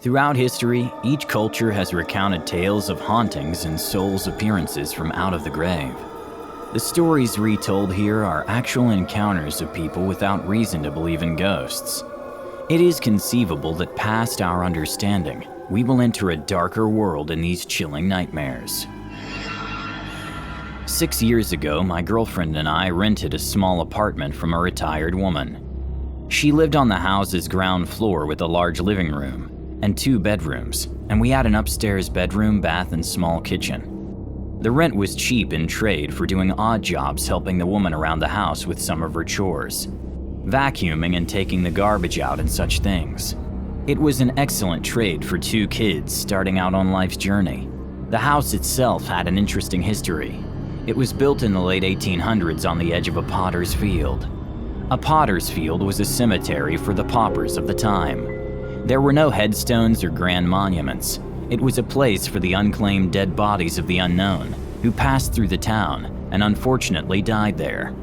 Throughout history, each culture has recounted tales of hauntings and souls' appearances from out of the grave. The stories retold here are actual encounters of people without reason to believe in ghosts. It is conceivable that past our understanding, we will enter a darker world in these chilling nightmares. 6 years ago, my girlfriend and I rented a small apartment from a retired woman. She lived on the house's ground floor with a large living room and 2 bedrooms, and we had an upstairs bedroom, bath, and small kitchen. The rent was cheap in trade for doing odd jobs helping the woman around the house with some of her chores, vacuuming and taking the garbage out and such things. It was an excellent trade for 2 kids starting out on life's journey. The house itself had an interesting history. It was built in the late 1800s on the edge of a potter's field. A potter's field was a cemetery for the paupers of the time. There were no headstones or grand monuments. It was a place for the unclaimed dead bodies of the unknown, who passed through the town and unfortunately died there.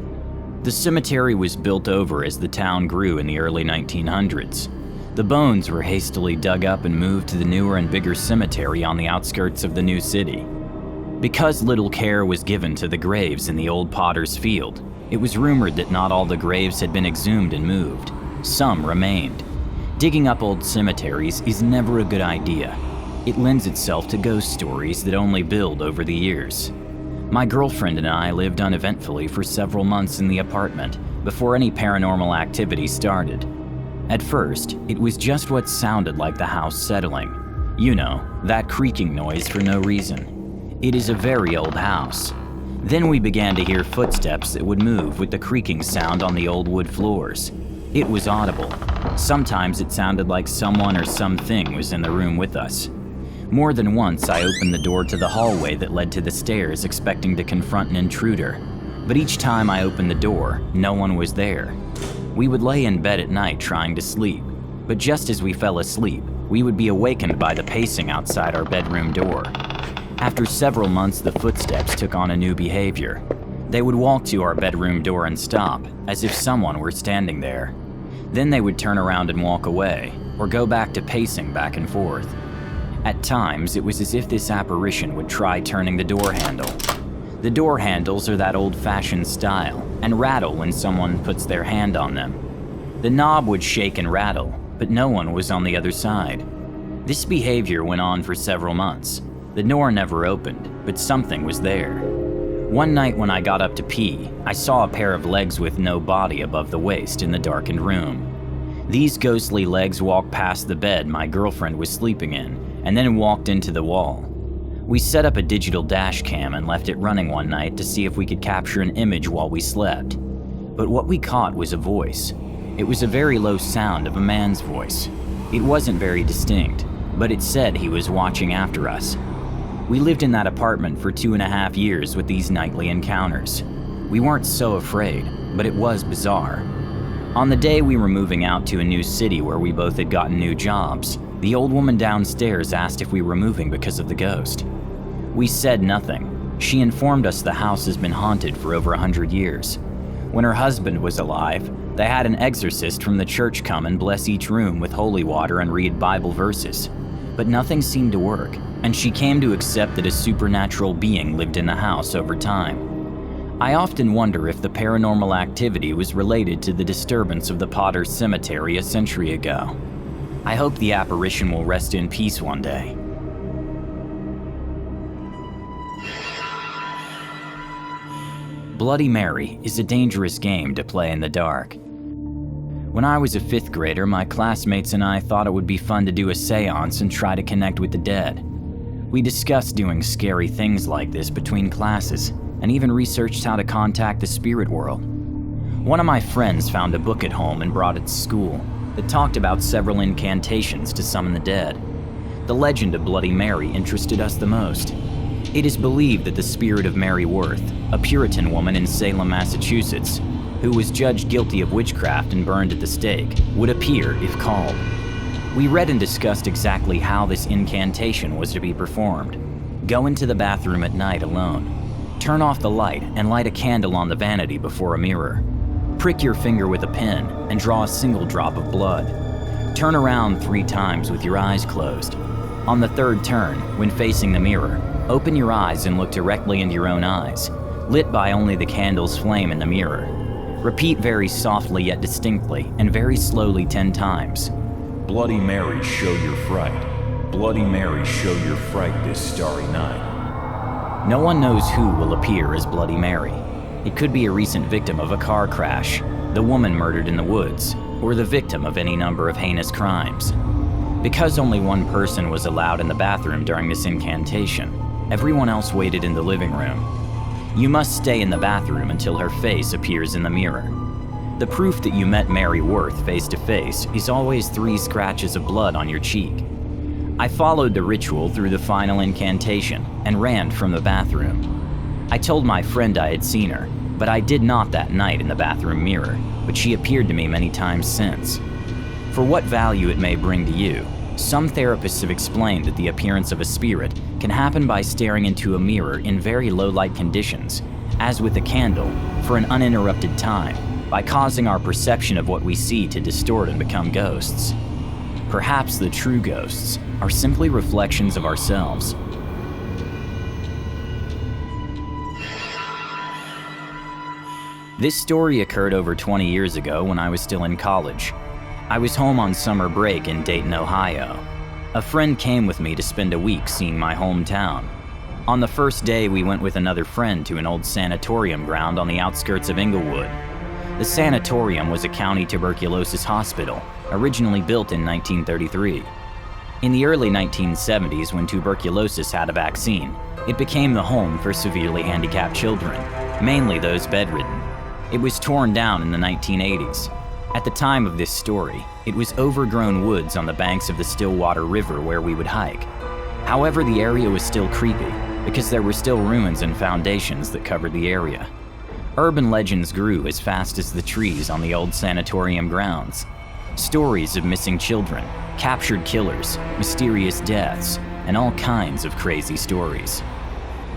The cemetery was built over as the town grew in the early 1900s. The bones were hastily dug up and moved to the newer and bigger cemetery on the outskirts of the new city. Because little care was given to the graves in the old potter's field, it was rumored that not all the graves had been exhumed and moved. Some remained. Digging up old cemeteries is never a good idea. It lends itself to ghost stories that only build over the years. My girlfriend and I lived uneventfully for several months in the apartment before any paranormal activity started. At first, it was just what sounded like the house settling. You know, that creaking noise for no reason. It is a very old house. Then we began to hear footsteps that would move with the creaking sound on the old wood floors. It was audible. Sometimes it sounded like someone or something was in the room with us. More than once, I opened the door to the hallway that led to the stairs, expecting to confront an intruder. But each time I opened the door, no one was there. We would lay in bed at night trying to sleep, but just as we fell asleep, we would be awakened by the pacing outside our bedroom door. After several months, the footsteps took on a new behavior. They would walk to our bedroom door and stop, as if someone were standing there. Then they would turn around and walk away, or go back to pacing back and forth. At times, it was as if this apparition would try turning the door handle. The door handles are that old-fashioned style, and rattle when someone puts their hand on them. The knob would shake and rattle, but no one was on the other side. This behavior went on for several months. The door never opened, but something was there. One night when I got up to pee, I saw a pair of legs with no body above the waist in the darkened room. These ghostly legs walked past the bed my girlfriend was sleeping in, and then walked into the wall. We set up a digital dash cam and left it running one night to see if we could capture an image while we slept. But what we caught was a voice. It was a very low sound of a man's voice. It wasn't very distinct, but it said he was watching after us. We lived in that apartment for 2.5 years with these nightly encounters. We weren't so afraid, but it was bizarre. On the day we were moving out to a new city where we both had gotten new jobs, the old woman downstairs asked if we were moving because of the ghost. We said nothing. She informed us the house has been haunted for over 100 years. When her husband was alive, they had an exorcist from the church come and bless each room with holy water and read Bible verses. But nothing seemed to work, and she came to accept that a supernatural being lived in the house over time. I often wonder if the paranormal activity was related to the disturbance of the Potter's Cemetery a century ago. I hope the apparition will rest in peace one day. Bloody Mary is a dangerous game to play in the dark. When I was a 5th grader, my classmates and I thought it would be fun to do a seance and try to connect with the dead. We discussed doing scary things like this between classes, and even researched how to contact the spirit world. One of my friends found a book at home and brought it to school that talked about several incantations to summon the dead. The legend of Bloody Mary interested us the most. It is believed that the spirit of Mary Worth, a Puritan woman in Salem, Massachusetts, who was judged guilty of witchcraft and burned at the stake, would appear if called. We read and discussed exactly how this incantation was to be performed. Go into the bathroom at night alone. Turn off the light and light a candle on the vanity before a mirror. Prick your finger with a pin and draw a single drop of blood. Turn around 3 times with your eyes closed. On the 3rd turn, when facing the mirror, open your eyes and look directly into your own eyes, lit by only the candle's flame in the mirror. Repeat very softly yet distinctly and very slowly 10 times. Bloody Mary, show your fright. Bloody Mary, show your fright this starry night. No one knows who will appear as Bloody Mary. It could be a recent victim of a car crash, the woman murdered in the woods, or the victim of any number of heinous crimes. Because only one person was allowed in the bathroom during this incantation, everyone else waited in the living room. You must stay in the bathroom until her face appears in the mirror. The proof that you met Mary Worth face to face is always 3 scratches of blood on your cheek. I followed the ritual through the final incantation and ran from the bathroom. I told my friend I had seen her, but I did not that night in the bathroom mirror, but she appeared to me many times since. For what value it may bring to you, some therapists have explained that the appearance of a spirit can happen by staring into a mirror in very low light conditions, as with a candle, for an uninterrupted time, by causing our perception of what we see to distort and become ghosts. Perhaps the true ghosts are simply reflections of ourselves. This story occurred over 20 years ago when I was still in college. I was home on summer break in Dayton, Ohio. A friend came with me to spend a week seeing my hometown. On the first day, we went with another friend to an old sanatorium ground on the outskirts of Inglewood. The sanatorium was a county tuberculosis hospital, originally built in 1933. In the early 1970s, when tuberculosis had a vaccine, it became the home for severely handicapped children, mainly those bedridden. It was torn down in the 1980s. At the time of this story, it was overgrown woods on the banks of the Stillwater River where we would hike. However, the area was still creepy because there were still ruins and foundations that covered the area. Urban legends grew as fast as the trees on the old sanatorium grounds. Stories of missing children, captured killers, mysterious deaths, and all kinds of crazy stories.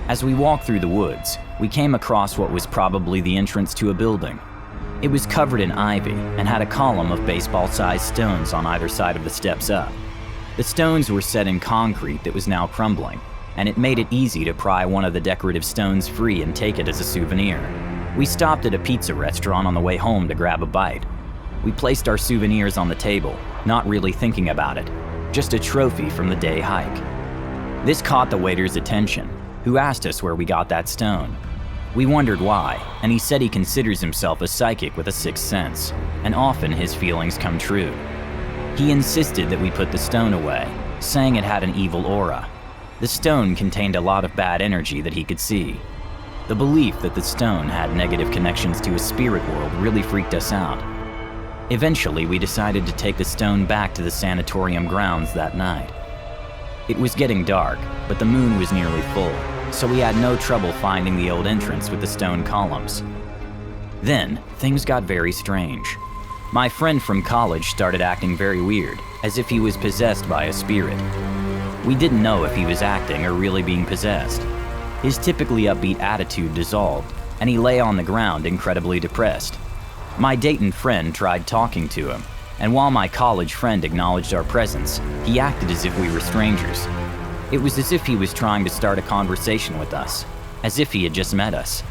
As we walked through the woods, we came across what was probably the entrance to a building. It was covered in ivy and had a column of baseball-sized stones on either side of the steps up. The stones were set in concrete that was now crumbling, and it made it easy to pry one of the decorative stones free and take it as a souvenir. We stopped at a pizza restaurant on the way home to grab a bite. We placed our souvenirs on the table, not really thinking about it, just a trophy from the day hike. This caught the waiter's attention, who asked us where we got that stone. We wondered why, and he said he considers himself a psychic with a sixth sense, and often his feelings come true. He insisted that we put the stone away, saying it had an evil aura. The stone contained a lot of bad energy that he could see. The belief that the stone had negative connections to a spirit world really freaked us out. Eventually, we decided to take the stone back to the sanatorium grounds that night. It was getting dark, but the moon was nearly full, so we had no trouble finding the old entrance with the stone columns. Then, things got very strange. My friend from college started acting very weird, as if he was possessed by a spirit. We didn't know if he was acting or really being possessed. His typically upbeat attitude dissolved, and he lay on the ground incredibly depressed. My Dayton friend tried talking to him, and while my college friend acknowledged our presence, he acted as if we were strangers. It was as if he was trying to start a conversation with us, as if he had just met us.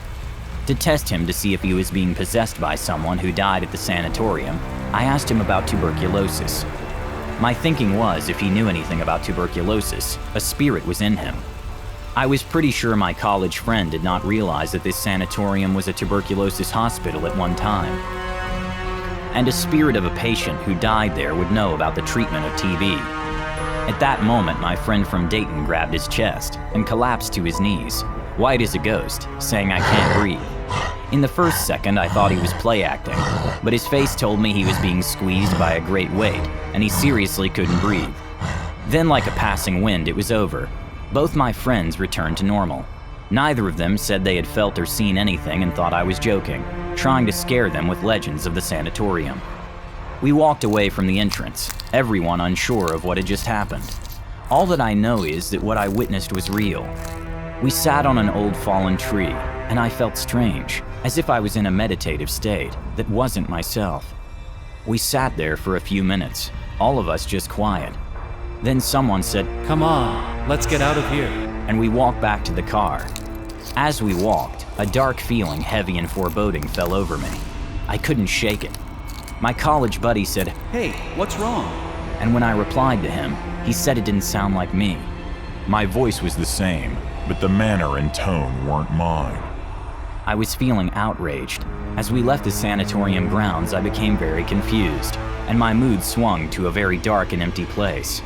To test him to see if he was being possessed by someone who died at the sanatorium, I asked him about tuberculosis. My thinking was if he knew anything about tuberculosis, a spirit was in him. I was pretty sure my college friend did not realize that this sanatorium was a tuberculosis hospital at one time. And a spirit of a patient who died there would know about the treatment of TB. At that moment, my friend from Dayton grabbed his chest and collapsed to his knees, white as a ghost, saying, "I can't breathe." In the first second, I thought he was play acting, but his face told me he was being squeezed by a great weight, and he seriously couldn't breathe. Then, like a passing wind, it was over. Both my friends returned to normal. Neither of them said they had felt or seen anything and thought I was joking, trying to scare them with legends of the sanatorium. We walked away from the entrance, everyone unsure of what had just happened. All that I know is that what I witnessed was real. We sat on an old fallen tree, and I felt strange, as if I was in a meditative state that wasn't myself. We sat there for a few minutes, All of us just quiet. Then someone said, "Come on, let's get out of here." and we walked back to the car. As we walked, a dark feeling heavy and foreboding fell over me. I couldn't shake it. My college buddy said, "Hey, what's wrong?" and when I replied to him, he said it didn't sound like me. My voice was the same, but the manner and tone weren't mine. I was feeling outraged. As we left the sanatorium grounds, I became very confused, and my mood swung to a very dark and empty place.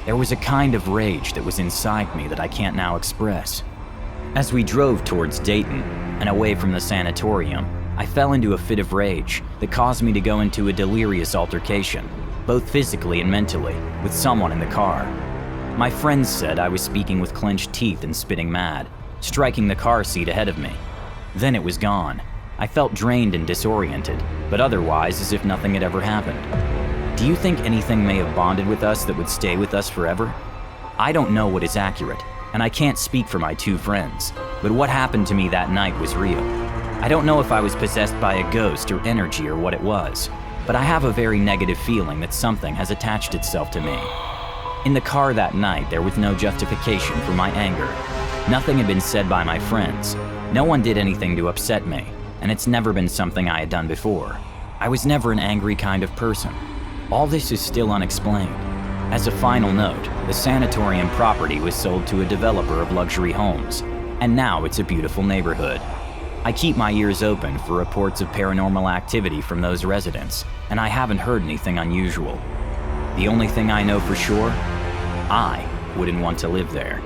There was a kind of rage that was inside me that I can't now express. As we drove towards Dayton and away from the sanatorium, I fell into a fit of rage that caused me to go into a delirious altercation, both physically and mentally, with someone in the car. My friends said I was speaking with clenched teeth and spitting mad, striking the car seat ahead of me. Then it was gone. I felt drained and disoriented, but otherwise as if nothing had ever happened. Do you think anything may have bonded with us that would stay with us forever? I don't know what is accurate, and I can't speak for my two friends, but what happened to me that night was real. I don't know if I was possessed by a ghost or energy or what it was, but I have a very negative feeling that something has attached itself to me. In the car that night, there was no justification for my anger. Nothing had been said by my friends. No one did anything to upset me, and it's never been something I had done before. I was never an angry kind of person. All this is still unexplained. As a final note, the sanatorium property was sold to a developer of luxury homes, and now it's a beautiful neighborhood. I keep my ears open for reports of paranormal activity from those residents, and I haven't heard anything unusual. The only thing I know for sure, I wouldn't want to live there.